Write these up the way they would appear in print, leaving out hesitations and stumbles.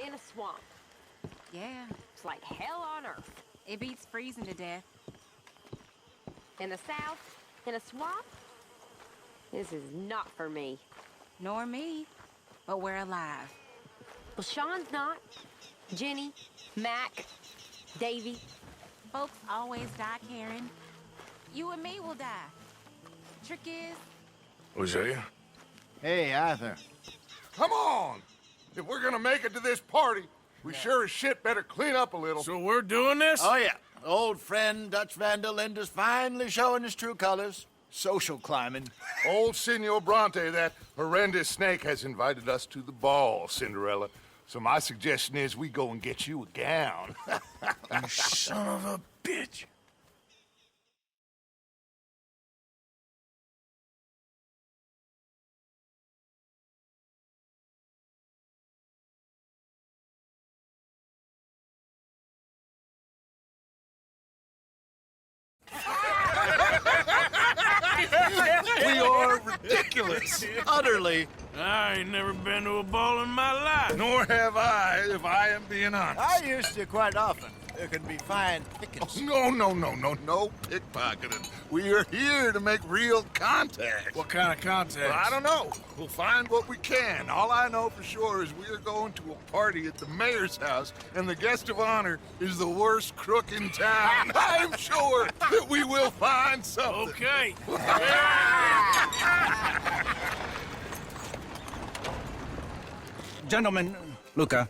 In a swamp. Yeah, It's like hell on earth. it beats freezing to death. In the south, in a swamp? This is not for me. Nor me, but we're alive. Well, Sean's not. Jenny, Mac, Davy. Folks always die, Karen. You and me will die. Trick is, Hosea? Hey, Arthur. Come on! If we're gonna make it to this party, we sure as shit better clean up a little. So we're doing this? Oh, yeah. Old friend Dutch Van der Linde's finally showing his true colors. Social climbing. Old Senor Bronte, that horrendous snake, has invited us to the ball, Cinderella. So my suggestion is we go and get you a gown. You son of a bitch. We are ridiculous. Utterly. I ain't never been to a ball in my life. Nor have I, if I am being honest. I used to quite often. There can be fine pickings. No pickpocketing. We are here to make real contact. What kind of contact? Well, I don't know. We'll find what we can. All I know for sure is we are going to a party at the mayor's house, and the guest of honor is the worst crook in town. I'm sure that we will find something. Okay. Gentlemen, Luca,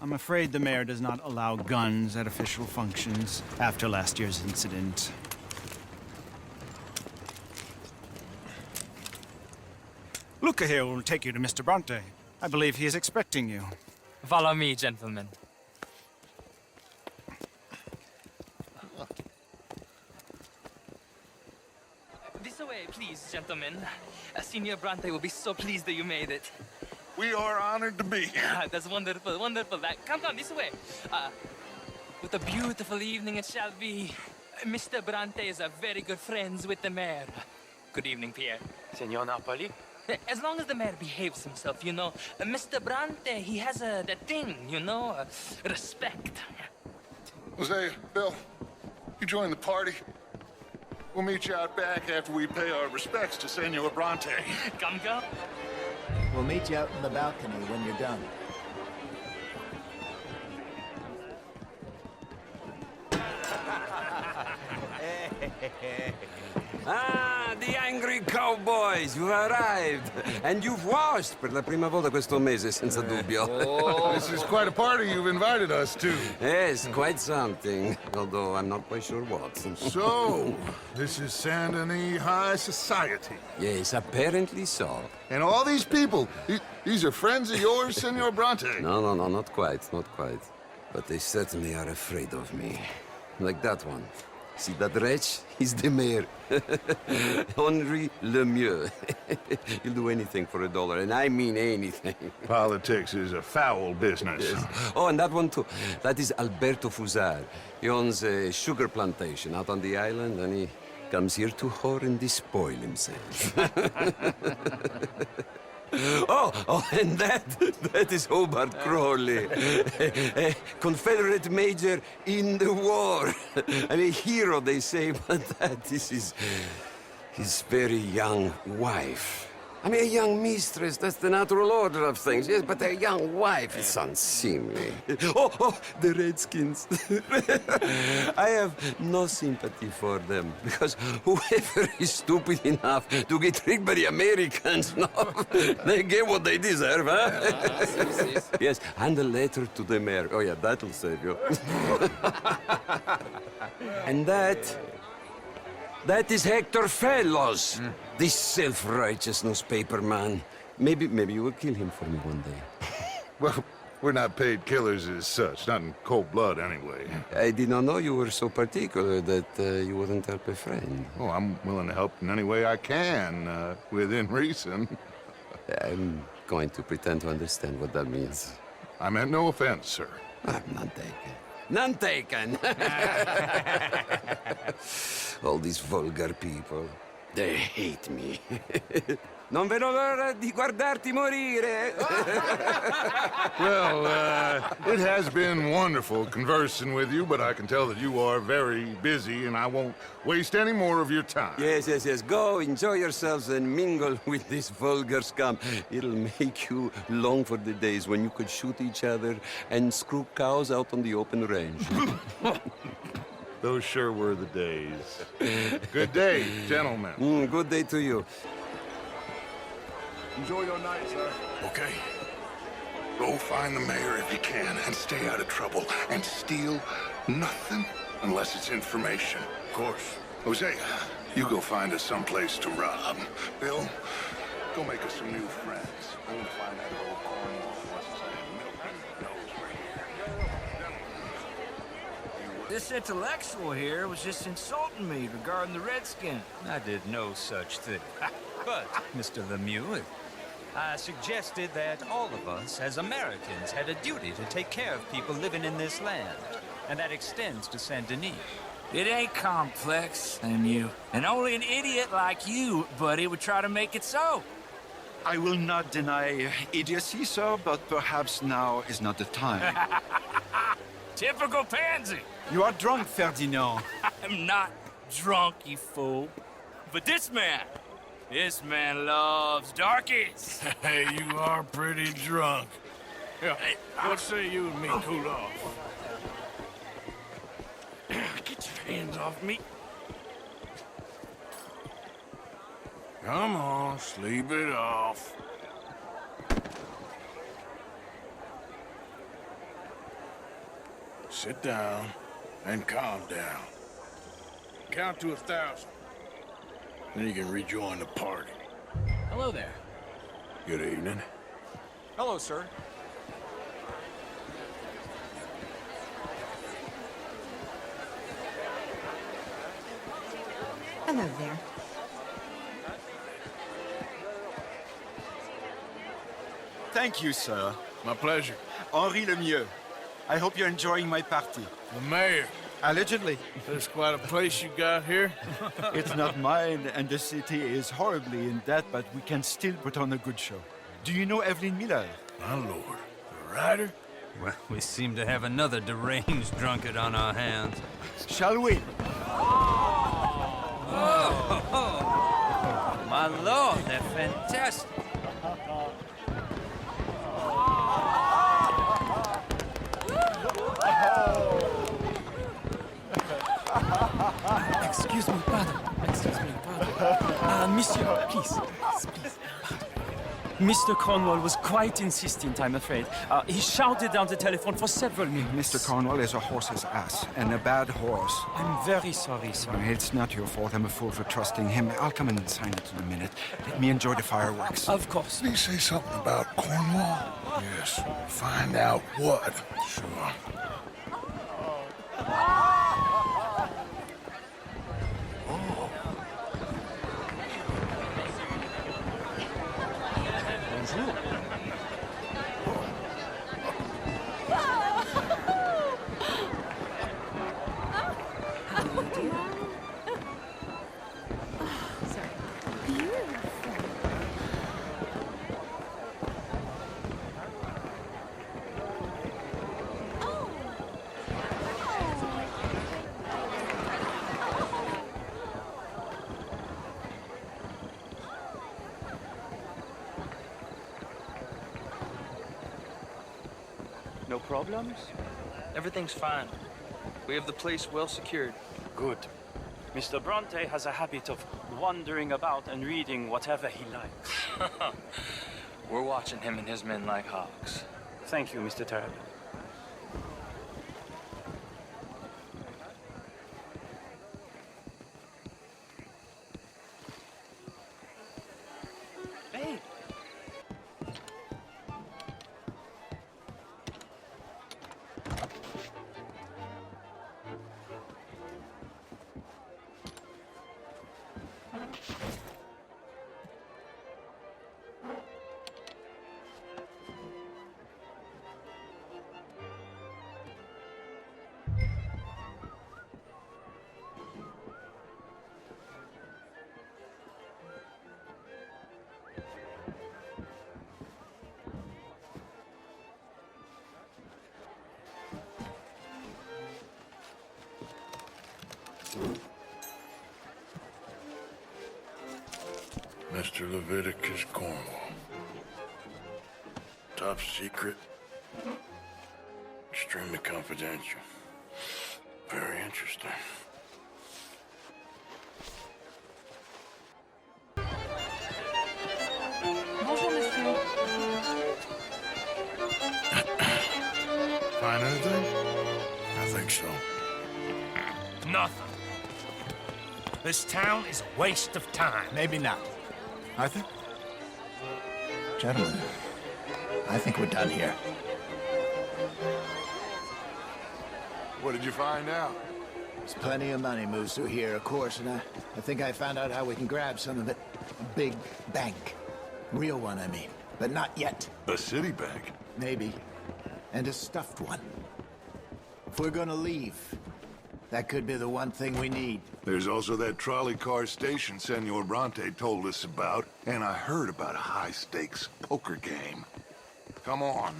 I'm afraid the mayor does not allow guns at official functions after last year's incident. Luca here will take you to Mr. Bronte. I believe he is expecting you. Follow me, gentlemen. This way, please, gentlemen. Senior Bronte will be so pleased that you made it. We are honored to be here. That's wonderful, wonderful. Come, this way. What a beautiful evening it shall be. Mr. Bronte is a very good friends with the mayor. Good evening, Pierre. Signor Napoli? As long as the mayor behaves himself, you know. Mr. Bronte, he has that thing, you know, respect. Jose, Bill, you join the party. We'll meet you out back after we pay our respects to Senor Bronte. Come. We'll meet you out in the balcony when you're done. Ah, the angry cowboys, you've arrived. And you've washed per la prima volta questo mese, senza dubbio. This is quite a party you've invited us to. Yes, quite something. Although I'm not quite sure what. So, this is Saint Denis High Society. Yes, apparently so. And all these people, these are friends of yours, Senor Bronte? No, not quite, not quite. But they certainly are afraid of me. Like that one. See that wretch? He's the mayor. Henri Lemieux. He'll do anything for $1, and I mean anything. Politics is a foul business. Yes. Oh, and that one too. That is Alberto Fusar. He owns a sugar plantation out on the island, and he comes here to whore and despoil himself. Oh, and that is Hobart Crawley, a Confederate major in the war. I mean, a hero, they say, but that is his very young wife. I mean, a young mistress, that's the natural order of things, yes, but a young wife, it's unseemly. Oh, the Redskins. I have no sympathy for them, because whoever is stupid enough to get tricked by the Americans, no, they get what they deserve, huh? Yes, and a letter to the mayor. Oh, yeah, that'll save you. And that is Hector Fellows, this self-righteous newspaper man. Maybe you will kill him for me one day. Well, we're not paid killers as such, not in cold blood anyway. I did not know you were so particular that you wouldn't help a friend. Oh, I'm willing to help in any way I can, within reason. I'm going to pretend to understand what that means. I meant no offense, sir. I'm none taken. None taken! All these vulgar people. They hate me. Non vedo l'ora di guardarti morire. Well, it has been wonderful conversing with you, but I can tell that you are very busy, and I won't waste any more of your time. Yes, yes, yes. Go, enjoy yourselves, and mingle with this vulgar scum. It'll make you long for the days when you could shoot each other and screw cows out on the open range. Those sure were the days. Good day, gentlemen. Good day to you. Enjoy your night, sir. Okay. Go find the mayor if you can and stay out of trouble. And steal nothing unless it's information. Of course. Hosea, you go find us someplace to rob. Bill, go make us some new friends. I'm gonna find that old Cornwall Milton knows we're here. This intellectual here was just insulting me regarding the Redskins. I did no such thing. But, Mr. Lemieux, I suggested that all of us, as Americans, had a duty to take care of people living in this land. And that extends to Saint Denis. It ain't complex, and only an idiot like you, buddy, would try to make it so. I will not deny idiocy, sir, but perhaps now is not the time. Typical pansy. You are drunk, Ferdinand. I'm not drunk, you fool. But this man loves darkies. Hey, you are pretty drunk. Yeah, what say you and me cool off? Get your hands off me. Come on, sleep it off. Sit down and calm down. Count to 1,000. Then you can rejoin the party. Hello there. Good evening. Hello, sir. Hello there. Thank you, sir. My pleasure. Henri Lemieux. I hope you're enjoying my party. The mayor. Allegedly. There's quite a place you got here. It's not mine, and the city is horribly in debt, but we can still put on a good show. Do you know Evelyn Miller? My lord. The writer? Well, we seem to have another deranged drunkard on our hands. Shall we? My lord, they're fantastic. Excuse me, pardon. Monsieur, please. Mr. Cornwall was quite insistent, I'm afraid. He shouted down the telephone for several minutes. Mr. Cornwall is a horse's ass, and a bad horse. I'm very sorry, sir. It's not your fault. I'm a fool for trusting him. I'll come in and sign it in a minute. Let me enjoy the fireworks. Of course. Did he say something about Cornwall? Yes. Find out what. Sure. No problems? Everything's fine. We have the place well secured. Good. Mr. Bronte has a habit of wandering about and reading whatever he likes. We're watching him and his men like hawks. Thank you, Mr. Terrible. Hey! Mr. Leviticus Cornwall. Top secret. Extremely confidential. Very interesting. Bonjour, monsieur. Find anything? I think so. Nothing. This town is a waste of time. Maybe not. Arthur? Gentlemen, I think we're done here. What did you find out? There's plenty of money moves through here, of course, and I think I found out how we can grab some of it. A big bank. Real one, I mean. But not yet. A city bank? Maybe. And a stuffed one. If we're gonna leave, that could be the one thing we need. There's also that trolley car station Senor Bronte told us about, and I heard about a high-stakes poker game. Come on.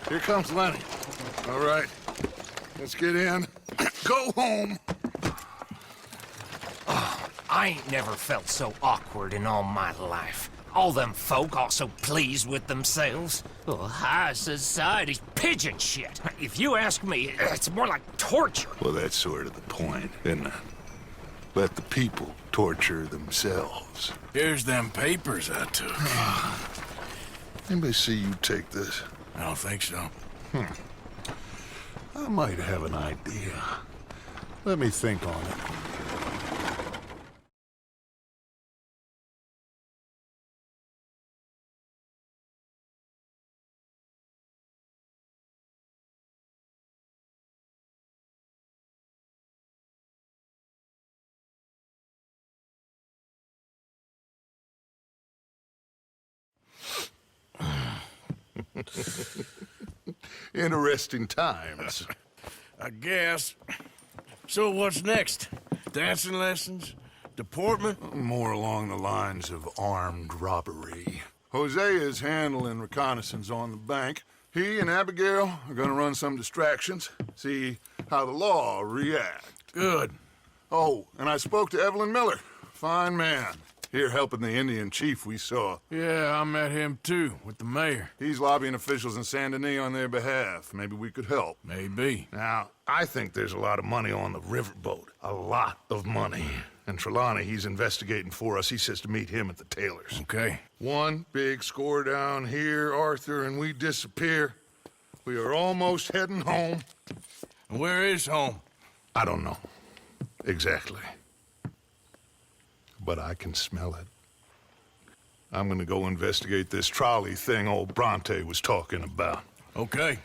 Here comes Lenny. All right, let's get in. Go home. Oh, I ain't never felt so awkward in all my life. All them folk all so pleased with themselves. Oh, high society's pigeon shit. If you ask me, it's more like torture. Well, that's sort of the point, isn't it? Let the people torture themselves. Here's them papers I took. Anybody see you take this? I don't think so. I might have an idea. Let me think on it. Interesting times. I guess. So what's next? Dancing lessons? Deportment? More along the lines of armed robbery. Jose is handling reconnaissance on the bank. He and Abigail are gonna run some distractions, see how the law react. Good. Oh, and I spoke to Evelyn Miller. Fine man. Here helping the Indian chief we saw. Yeah, I met him too, with the mayor. He's lobbying officials in Saint Denis on their behalf. Maybe we could help. Maybe. Now, I think there's a lot of money on the riverboat. A lot of money. And Trelawney, he's investigating for us. He says to meet him at the Taylor's. Okay. One big score down here, Arthur, and we disappear. We are almost heading home. And where is home? I don't know. Exactly. But I can smell it. I'm gonna go investigate this trolley thing old Bronte was talking about. Okay.